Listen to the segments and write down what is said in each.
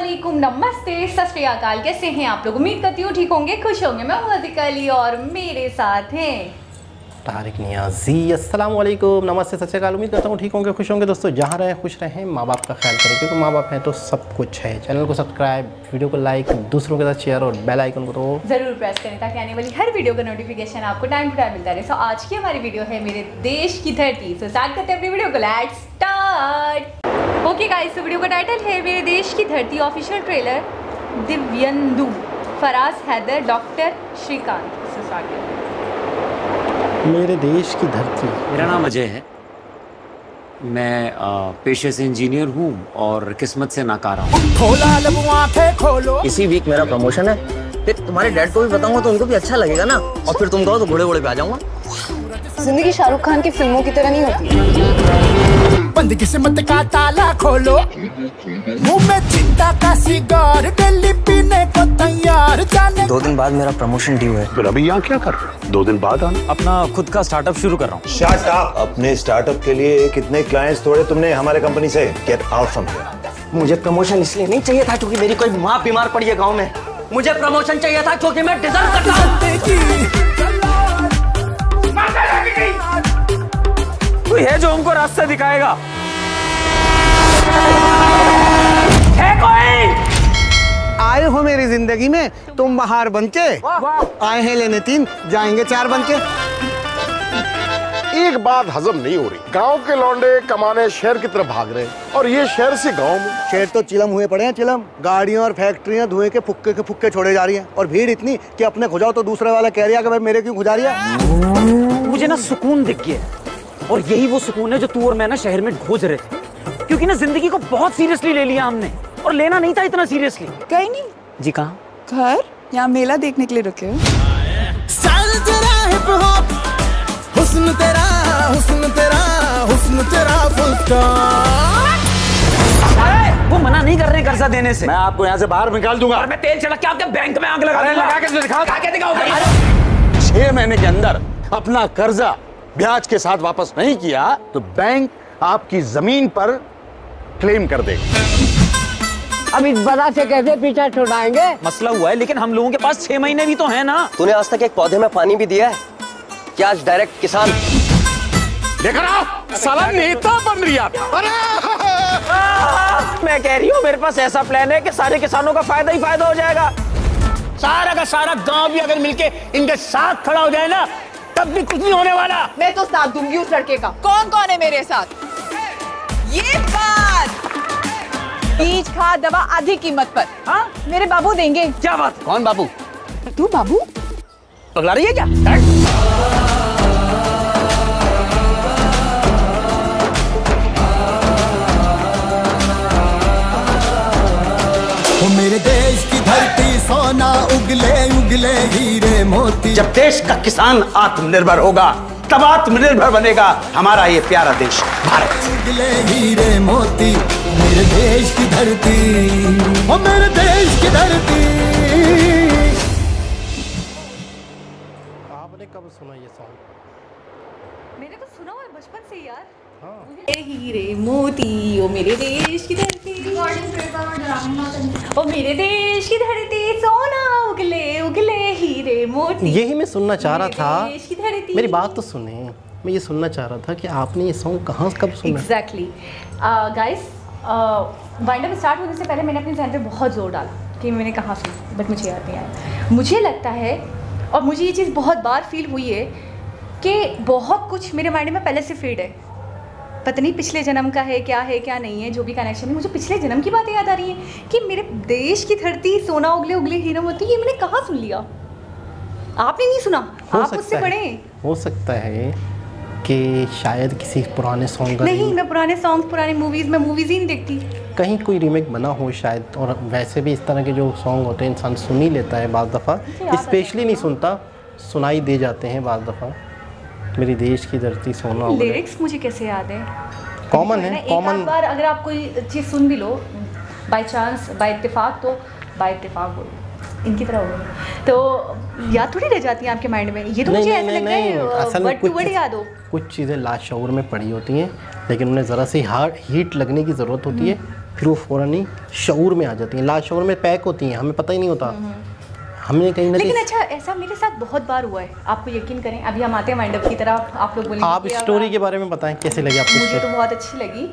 वालेकुम, नमस्ते, सत श्री अकाल। कैसे हैं आप लोग? उम्मीद करती हूँ ठीक होंगे, खुश होंगे। मैं हूँ अतिक अली और मेरे साथ हैं तारिक नियाजी। अस्सलाम वालेकुम, नमस्ते, सत श्री अकाल। उम्मीद करता हूँ ठीक होंगे, खुश होंगे। दोस्तों जहाँ रहें खुश रहें, माँ बाप का ख्याल करें, क्योंकि माँ बाप हैं तो सब कुछ है। चैनल को सब्सक्राइब, वीडियो को लाइक, दूसरों के साथ शेयर और बेल आइकन को तो ज़रूर प्रेस करें ताकि आने वाली हर वीडियो का नोटिफिकेशन आपको टाइम टू टाइम मिलता रहे। सो आज की हमारी वीडियो है मेरे देश की धरती। सो स्टार्ट करते हैं अपनी वीडियो को, लेट्स स्टार्ट। ओके गाइस, तो वीडियो का टाइटल है मेरे देश की धरती। Official trailer Divyendu, Faraz Haider, doctor Shrikant. से स्टार्ट करते हैं। मेरे देश की धरती। मेरा नाम अजय है। मैं पेशे से इंजीनियर हूँ और किस्मत से नाकारा हूँ। खोलो। इसी वीक मेरा प्रमोशन है, फिर तुम्हारे डैड को भी बताऊंगा तो उनको भी अच्छा लगेगा ना, और फिर तुम कहो तो घोड़े घोड़े पे आ जाऊंगा। जिंदगी शाहरुख खान की फिल्मों की तरह नहीं होती। बंद किस्मत का ताला खोलो, मुंह में चिंता का सिगार, दिल्ली पीने को तैयार। जाने 2 दिन बाद मेरा प्रमोशन ड्यू है। फिर अभी यहाँ क्या कर रहे हो? 2 दिन बाद आना। अपना खुद का स्टार्टअप शुरू कर रहा हूँ। Shut up. अपने स्टार्टअप के लिए कितने क्लाइंट्स तोड़े तुमने हमारे कंपनी से? Get out from here. मुझे प्रमोशन इसलिए नहीं चाहिए था क्योंकि मेरी कोई माँ बीमार पड़ी है गाँव में। मुझे प्रमोशन चाहिए था क्योंकि मैं डिजर्व करता हूँ। कोई है जो हमको रास्ता दिखाएगा? है कोई? आए हो मेरी जिंदगी में तुम बाहर बनके, आए हैं लेने 3, जाएंगे 4 बनके। एक बात हजम नहीं हो रही, गांव के लौंडे कमाने शहर की तरफ भाग रहे हैं और ये शहर से गांव में। शहर तो चिलम हुए पड़े हैं, चिलम। गाड़ियां और फैक्ट्रियां धुएं के फुक्के छोड़े जा रही हैं, और भीड़ इतनी कि अपने खुजाओ तो दूसरे वाला कह रहा है कि भाई मेरे क्यों खुजा रही है। मुझे ना सुकून दिख गया है, और यही वो सुकून है जो तू और मैं ना शहर में खोज रहे थे। क्योंकि ना जिंदगी को बहुत सीरियसली ले लिया हमने, और लेना नहीं था इतना सीरियसली। कहीं नहीं जी कहाँ? घर, यहाँ मेला देखने के लिए रुके हो। स्टाइल तेरा हिप हॉप, हुस्न तेरा, हुस्न तेरा, हुस्न तेरा फुल स्टॉप। वो मना नहीं कर रहे कर्जा देने से। मैं आपको यहाँ से बाहर निकाल दूंगा। और मैं तेल छिड़क के आपके बैंक में आग लगा दूंगा। 6 महीने के अंदर अपना कर्जा ब्याज के साथ वापस नहीं किया तो बैंक आपकी जमीन पर क्लेम कर देगा। अब इस बला से कैसे पीछा छुड़ाएंगे? मसला हुआ है, लेकिन हम लोगों के पास 6 महीने भी तो है ना। तूने आज तक एक पौधे में पानी भी दिया है क्या? आज डायरेक्ट किसान। देख रहा साला नेता बन रही आप। मैं कह रही हूँ मेरे पास ऐसा प्लान है कि सारे किसानों का फायदा ही फायदा हो जाएगा। सारा का सारा गांव भी अगर मिलके इनके साथ खड़ा हो जाए ना, तब भी कुछ नहीं होने वाला। मैं तो साथ दूंगी उस लड़के का। कौन कौन है मेरे साथ? ये बात, बीज खाद दवा आधी कीमत पर। हाँ, मेरे बाबू देंगे। क्या बात? कौन बाबू? तू बाबू पगला रही है क्या? वो मेरे देश की धरती सोना, उगले उगले हीरे मोती। जब देश का किसान आत्मनिर्भर होगा तब आत्मनिर्भर बनेगा हमारा ये प्यारा देश भारत। उगले हीरे मोती, मेरे देश की धरती, वो मेरे देश की धरती। आपने कब सुना ये सॉन्ग? मैंने तो सुना हुआ है बचपन से यार। हाँ। हीरे मोती, ओ मेरे देश की धरती, ओ मेरे देश की धरती, सोना उगले उगले हीरे मोती। यही मैं सुनना चाह रहा था। देश की धरती। मेरी बात तो सुने, मैं ये सुनना चाह रहा था कि आपने ये सॉन्ग कहाँ कब सुना? Exactly guys, wind up start होने से पहले मैंने अपने ज़हन पे बहुत जोर डाला कि मैंने कहाँ सुना, बट मुझे याद नहीं आया। मुझे लगता है, और मुझे ये चीज़ बहुत बार फील हुई है कि बहुत कुछ मेरे माइंड में पहले से फीड है। पता नहीं पिछले जन्म का है क्या नहीं है, जो भी कनेक्शन है, मुझे पिछले जन्म की बातें याद आ रही हैं कि मेरे देश की धरती, सोना उगले उगले हीरे मोती, ये मैंने कहाँ सुन लिया? आपने नहीं सुना? आप उससे पढ़े। हो सकता है कि शायद किसी पुराने सॉन्ग का। नहीं, मैं पुराने सॉन्ग, पुरानी मूवीज़ में मूवीज़ ही नहीं देखती। कहीं कोई रीमेक बना हो शायद। और वैसे भी इस तरह के जो सॉन्ग होते हैं इंसान सुन ही लेता है बाज़ दफ़ा, स्पेशली नहीं सुनता, सुनाई दे जाते हैं बाज़ दफ़ा। मेरी देश की धरती सोना। लिरिक्स मुझे कैसे याद है? कॉमन है, कॉमन। एक बार अगर आप कोई चीज़ सुन भी लो बाय चांस, बाय इत्तेफाक, तो बाय इत्तेफाक बोलो, इनकी तरह हो तो याद थोड़ी रह जाती है आपके माइंड में। ये तो मुझे ऐसा लगता है वर्ड टू वर्ड याद हो। कुछ चीज़ें लाशऊर में पड़ी होती हैं, लेकिन उन्हें ज़रा सी हीट लगने की ज़रूरत होती है, फिर वो फ़ौरन ही शऊर में आ जाती हैं, लास्ट शऊर में पैक होती हैं, हमें पता ही नहीं होता। हमने कहीं ना लेकिन अच्छा ऐसा मेरे साथ बहुत बार हुआ है, आपको यकीन करें। अभी हम आते हैं वाइंड अप की तरफ, आप लोग बोलेंगे आप स्टोरी के बारे में बताएं, कैसे लगी आपको? मुझे तो बहुत अच्छी लगी।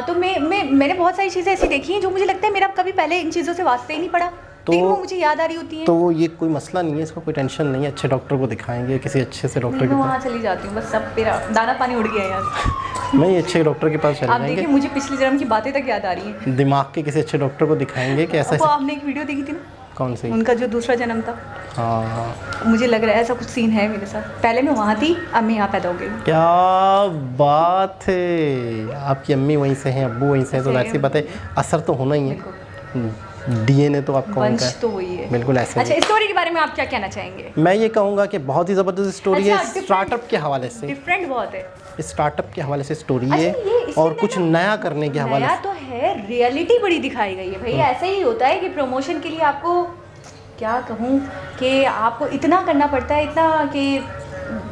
तो मैंने बहुत सारी चीज़ें ऐसी देखी हैं जो मुझे लगता है मेरा कभी पहले इन चीज़ों से वास्ते ही नहीं पड़ा, तो वो मुझे याद आ रही होती है। तो ये कोई मसला नहीं है, इसका कोई टेंशन नहीं है। अच्छे डॉक्टर को दिखाएंगे, किसी अच्छे से डॉक्टर के वहाँ चली जाती हूँ, बस सब मेरा दाना पानी उड़ गया है यार। मैं अच्छे डॉक्टर के पास चले आप देखिए, मुझे पिछले जन्म की बातें तक याद आ रही हैं। दिमाग के किसी अच्छे डॉक्टर को दिखाएंगे कि ऐसा। आपने एक वीडियो देखी थी ना? कौन सी? उनका जो दूसरा जन्म था। हाँ, मुझे लग रहा है ऐसा कुछ सीन है मेरे साथ। पहले मैं वहाँ थी, अब मैं यहाँ पैदा हो गई। क्या बात है, आपकी अम्मी वहीं से हैं, अब्बू वहीं से हैं, तो ऐसी बात है, असर तो होना ही है। डीएनए तो आपका वंश तो वही है, बिल्कुल ऐसे। अच्छा, स्टोरी के बारे में आप क्या कहना चाहेंगे? मैं ये कहूँगा कि बहुत ही ज़बरदस्त स्टोरी है, स्टार्टअप के हवाले से डिफरेंट बहुत है, स्टार्टअप के हवाले से स्टोरी है और कुछ नया करने के हवाले से तो है। रियलिटी बड़ी दिखाई गई है भाई। ऐसा ही होता है कि प्रमोशन के लिए आपको क्या कहूँ कि आपको इतना करना पड़ता है, इतना कि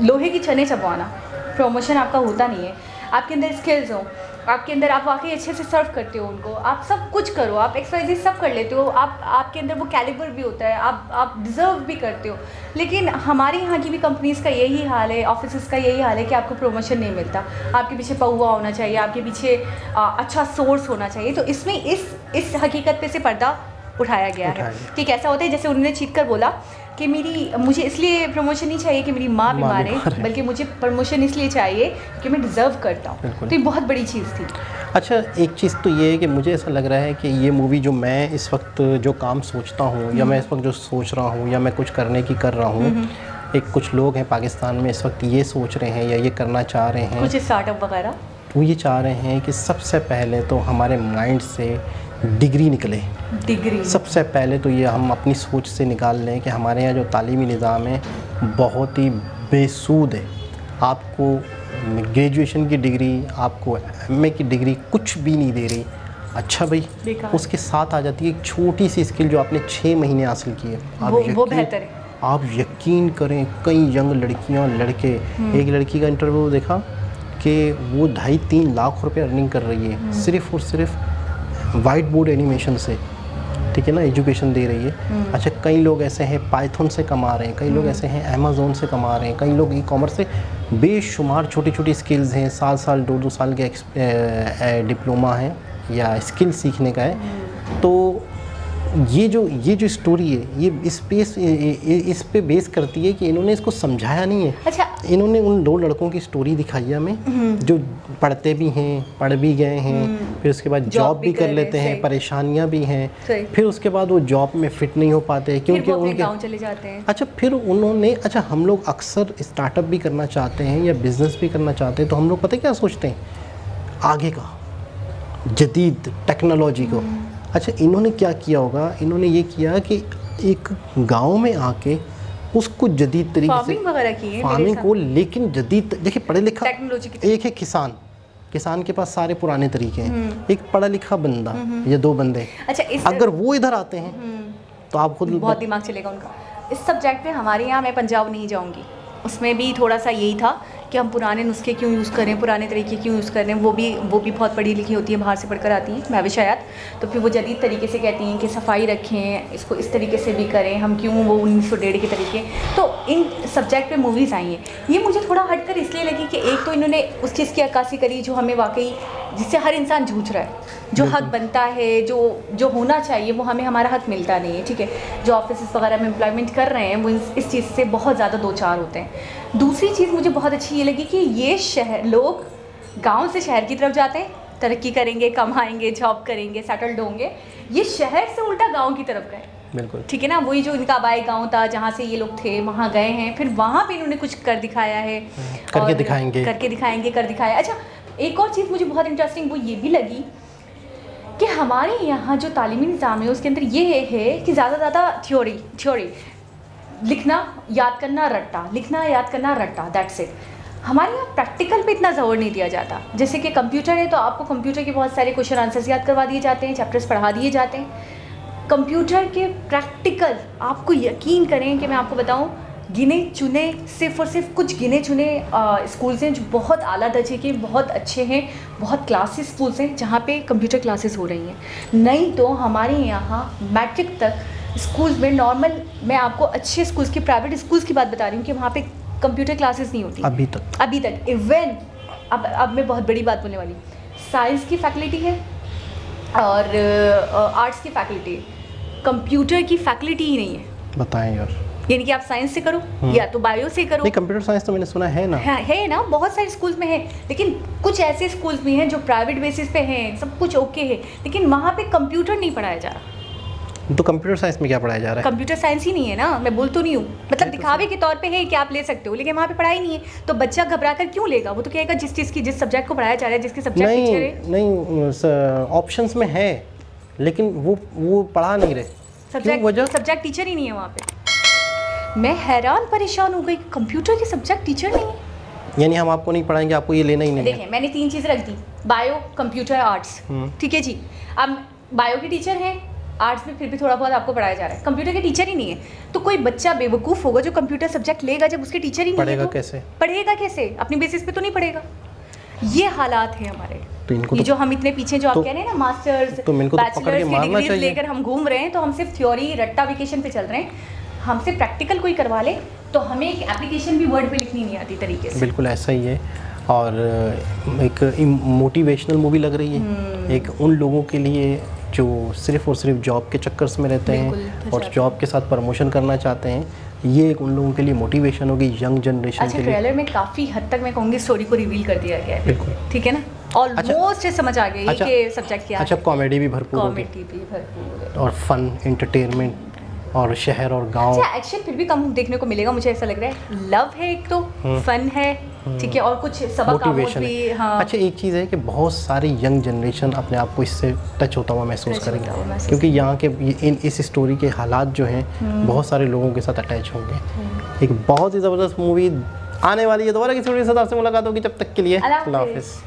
लोहे की छने चबवाना। प्रमोशन आपका होता नहीं है, आपके अंदर स्किल्स हो, आपके अंदर आप वाकई अच्छे से सर्व करते हो उनको, आप सब कुछ करो, आप XYZ सब कर लेते हो, आपके अंदर वो कैलिबर भी होता है, आप डिज़र्व भी करते हो। लेकिन हमारे यहाँ की भी कंपनीज़ का यही हाल है, ऑफिस का यही हाल है कि आपको प्रमोशन नहीं मिलता। आपके पीछे पहुआ होना चाहिए, आपके पीछे अच्छा सोर्स होना चाहिए। तो इसमें इस हकीकत पे से पर्दा उठाया गया है कि कैसा होता है। जैसे उन्होंने चीख कर बोला कि मुझे इसलिए प्रमोशन नहीं चाहिए कि मेरी माँ बीमार है, बल्कि मुझे प्रमोशन इसलिए चाहिए कि मैं डिज़र्व करता हूँ। तो ये बहुत बड़ी चीज़ थी। अच्छा, एक चीज़ तो ये है कि मुझे ऐसा लग रहा है कि ये मूवी जो मैं इस वक्त जो काम सोचता हूँ या मैं इस वक्त जो सोच रहा हूँ या मैं कुछ करने की कर रहा हूँ, एक कुछ लोग हैं पाकिस्तान में इस वक्त ये सोच रहे हैं या ये करना चाह रहे हैं, कुछ स्टार्टअप वगैरह, वो ये चाह रहे हैं कि सबसे पहले तो हमारे माइंड से डिग्री निकले। डिग्री सबसे पहले तो ये हम अपनी सोच से निकाल लें कि हमारे यहाँ जो तालीमी निज़ाम है बहुत ही बेसूद है। आपको ग्रेजुएशन की डिग्री, आपको MA की डिग्री कुछ भी नहीं दे रही। अच्छा भाई, उसके साथ आ जाती है एक छोटी सी स्किल जो आपने 6 महीने हासिल की है, वो बेहतर है। आप यकीन करें, कई यंग लड़कियाँ लड़के, एक लड़की का इंटरव्यू देखा कि वो 2.5-3 लाख रुपए अर्निंग कर रही है सिर्फ़ और सिर्फ वाइट बोर्ड एनिमेशन से, ठीक है ना, एजुकेशन दे रही है। अच्छा, कई लोग ऐसे हैं पाइथन से कमा रहे हैं, कई लोग ऐसे हैं अमेज़ोन से कमा रहे हैं, कई लोग ई-कॉमर्स से। बेशुमार छोटी छोटी स्किल्स हैं, 7 2 साल के डिप्लोमा है या स्किल सीखने का है। तो ये जो स्टोरी है ये इस पे बेस करती है कि इन्होंने इसको समझाया नहीं है। अच्छा, इन्होंने उन 2 लड़कों की स्टोरी दिखाई है हमें जो पढ़ते भी हैं, पढ़ भी गए हैं, फिर उसके बाद जॉब भी कर लेते हैं, परेशानियां भी हैं, फिर उसके बाद वो जॉब में फिट नहीं हो पाते क्योंकि उनके गाँव चले जाते हैं। अच्छा, फिर उन्होंने, अच्छा हम लोग अक्सर स्टार्टअप भी करना चाहते हैं या बिज़नेस भी करना चाहते हैं तो हम लोग पता है क्या सोचते हैं, आगे का जदीद टेक्नोलॉजी को। अच्छा, इन्होंने क्या किया होगा, इन्होंने ये किया कि एक गांव में आके उसको जदीद तरीके से फार्मिंग को, लेकिन जदीद, देखिए पढ़े लिखा एक है किसान के पास सारे पुराने तरीके हैं, एक पढ़ा लिखा बंदा या 2 बंदे। अच्छा, अगर वो इधर आते हैं तो आप खुद बहुत दिमाग चलेगा उनका। इस सब्जेक्ट में हमारे यहाँ, मैं पंजाब नहीं जाऊँगी, उसमें भी थोड़ा सा यही था कि हम पुराने नुस्खे क्यों यूज़ करें, पुराने तरीके क्यों यूज़ करें। वो भी बहुत पढ़ी लिखी होती है, बाहर से पढ़कर आती हैं, मैं भी शायद, तो फिर वो जदीद तरीके से कहती हैं कि सफाई रखें, इसको इस तरीके से भी करें, हम क्यों वो 1901 के तरीके। तो इन सब्जेक्ट पे मूवीज़ आई हैं। ये मुझे थोड़ा हटकर इसलिए लगी कि एक तो इन्होंने उस चीज़ की अक्कासी करी जो हमें वाकई, जिससे हर इंसान जूझ रहा है, जो हक बनता है, जो होना चाहिए वो हमें, हमारा हक मिलता नहीं है, ठीक है। जो ऑफिस वगैरह में एम्प्लॉयमेंट कर रहे हैं वो इस चीज़ से बहुत ज़्यादा 2-4 होते हैं। दूसरी चीज़ मुझे बहुत अच्छी ये लगी कि ये लोग गांव से शहर की तरफ जाते हैं, तरक्की करेंगे, कमाएंगे, जॉब करेंगे, सेटल्ड होंगे। ये शहर से उल्टा गांव की तरफ गए, बिल्कुल, ठीक है ना। वही जो इनका आबाई गांव था जहाँ से ये लोग थे, वहाँ गए हैं, फिर वहाँ पे इन्होंने कुछ कर दिखाया है, करके दिखाएंगे। कर दिखाया। अच्छा, एक और चीज़ मुझे बहुत इंटरेस्टिंग वो ये भी लगी कि हमारे यहाँ जो तालीमी निज़ाम है उसके अंदर ये है कि ज़्यादा थ्योरी, लिखना याद करना रट्टा, लिखना याद करना रट्टा, दैट्स इट। हमारे यहाँ प्रैक्टिकल पे इतना ज़ोर नहीं दिया जाता। जैसे कि कंप्यूटर है तो आपको कंप्यूटर के बहुत सारे क्वेश्चन आंसर्स याद करवा दिए जाते हैं, चैप्टर्स पढ़ा दिए जाते हैं। कंप्यूटर के प्रैक्टिकल, आपको यकीन करें कि मैं आपको बताऊँ, गिने चुने सिर्फ और सिर्फ कुछ गिने चुने स्कूल्स हैं जो बहुत आला दर्जे के, बहुत अच्छे हैं, बहुत क्लासेस स्कूल्स हैं जहाँ पे कंप्यूटर क्लासेस हो रही हैं। नहीं तो हमारे यहाँ मैट्रिक तक स्कूल्स में नॉर्मल, मैं आपको अच्छे स्कूल्स की, प्राइवेट स्कूल्स की बात बता रही हूँ कि वहाँ पे कंप्यूटर क्लासेस नहीं होती अभी तक। इवन अब मैं बहुत बड़ी बात बोलने वाली, साइंस की फैकल्टी है और आर्ट्स की फैकल्टी है, कंप्यूटर की फैकल्टी ही नहीं है। बताएं यार, यानी कि आप साइंस से करो या तो बायो से करो। नहीं, कंप्यूटर साइंस तो मैंने सुना है ना। है ना, बहुत सारे स्कूल्स में है, लेकिन कुछ ऐसे स्कूल्स भी हैं जो प्राइवेट बेसिस पे हैं, सब कुछ ओके है, लेकिन वहाँ पे कंप्यूटर नहीं पढ़ाया जा रहा। तो कंप्यूटर साइंस में क्या पढ़ाया जा रहा है? कंप्यूटर साइंस ही नहीं है ना, मैं बोल तो नहीं हूँ, मतलब दिखावे के तौर पे है कि आप ले सकते हो, लेकिन वहाँ पे पढ़ाई नहीं है, तो बच्चा घबरा कर क्यों लेगा? वो तो कहेगा जिस चीज़ की, जिस सब्जेक्ट को पढ़ाया जा रहा है, जिसके सब्जेक्ट टीचर है। नहीं, ऑप्शंस में है, लेकिन वो पढ़ा नहीं रहे। सब्जेक्ट टीचर ही नहीं है वहाँ पे। मैं हैरान परेशान हो गई, कंप्यूटर के सब्जेक्ट टीचर नहीं है। यानी हम आपको नहीं पढ़ाएंगे, आपको ये लेना ही नहीं है। देखिए, मैंने 3 चीज़ रख दी, बायो, कंप्यूटर, आर्ट्स, ठीक है जी। अब बायो के टीचर हैं, आर्ट्स में फिर भी थोड़ा बहुत आपको पढ़ाया जा रहा है, कंप्यूटर के टीचर ही नहीं है, तो कोई बच्चा बेवकूफ़ होगा जो कंप्यूटर सब्जेक्ट लेगा जब उसके टीचर ही नहीं है। पढ़ेगा कैसे? अपनी बेसिस पे तो नहीं पढ़ेगा। ये हालात है हमारे। तो इनको ये जो हम इतने पीछे जो आप कह रहे हैं ना, मास्टर्स, बैचलर्स की डिग्रीज लेकर हम घूम रहे हैं, तो हम सिर्फ थ्योरी रट्टा वेकेशन पे चल रहे हैं। हमसे प्रैक्टिकल कोई करवा ले तो हमें एक एप्लीकेशन भी वर्ड पे लिखनी नहीं आती तरीके से। बिल्कुल ऐसा ही है। और एक मोटिवेशनल मूवी लग रही है एक उन लोगों के लिए जो सिर्फ और सिर्फ जॉब के चक्कर्स में रहते हैं और जॉब के साथ प्रमोशन करना चाहते हैं। ये एक उन लोगों के लिए मोटिवेशन होगी, यंग जनरेशन के लिए। ट्रेलर में काफ़ी हद तक मैं कहूँगी स्टोरी को रिवील कर दिया गया है। बिल्कुल ठीक है ना, ऑलमोस्ट समझ आ गई कि सब्जेक्ट क्या है। अच्छा, कॉमेडी भी भरपूर और फन, एंटरटेनमेंट और शहर और गांव। अच्छा, एक्शन फिर भी कम देखने को मिलेगा, मुझे ऐसा लग रहा है। लव है एक तो, फन है, ठीक है, और कुछ सबक मोटिवेशन भी। हाँ। अच्छा, एक चीज़ है कि बहुत सारी यंग जनरेशन अपने आप को इससे टच होता हुआ महसूस करेंगे, क्योंकि यहाँ के इस स्टोरी के हालात जो हैं बहुत सारे लोगों के साथ अटैच होंगे। एक बहुत ही ज़बरदस्त मूवी आने वाली है। दोबारा किसी वीडियो के साथ आपसे मुलाकात होगी, जब तक के लिए अल्लाह हाफिज़।